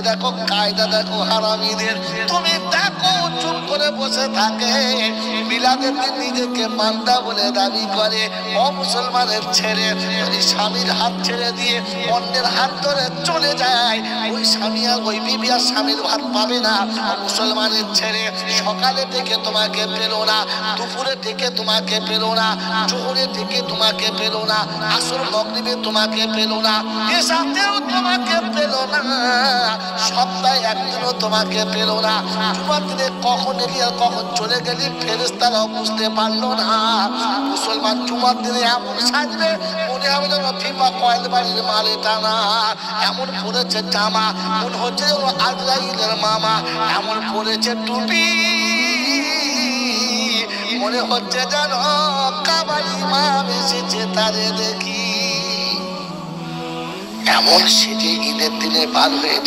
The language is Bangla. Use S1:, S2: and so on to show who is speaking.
S1: দেখো কায়দা দেখো হারামিদের, তুমি দেখো চুপ করে বসে থাকে, মিলাদের দিন নিজেকে বান্দা বলে দাবি করে। ও মুসলমানের ছেলে, যদি স্বামীর হাত ছেড়ে দিয়ে অন্যের হাত ধরে চলে যায়, ওই স্বামী আর ওই বিবি আর স্বামীর ভাত পাবে না। মুসলমানের ছেলে, সকালে থেকে তোমাকে পেলো না, দুপুরে থেকে তোমাকে পেলো না, জোহরে থেকে তোমাকে পেলো না, আসর মাগরিবে তোমাকে পেলো না, এশাতেও তোমাকে পেলো না, সপ্তাহে একদিনও তোমাকে পেলো না। জুমার দিনে কখন এলি আর কখন চলে গেলি ফেরেশতারাও বুঝতে পারলো না। মুসলমান জুমার দিনে এমন সাজবে মনে হবে যেন ফিফা কয়েল বাড়ির মালে টানা, এমন পড়েছে জামা মনে হচ্ছে যেন আজরাইলের মামা, এমন পড়েছে টুপি মনে হচ্ছে যেন কাবালি ইমাম এসেছে তারে দেখি। এমন সেজে ঈদের দিনে বার হয়ে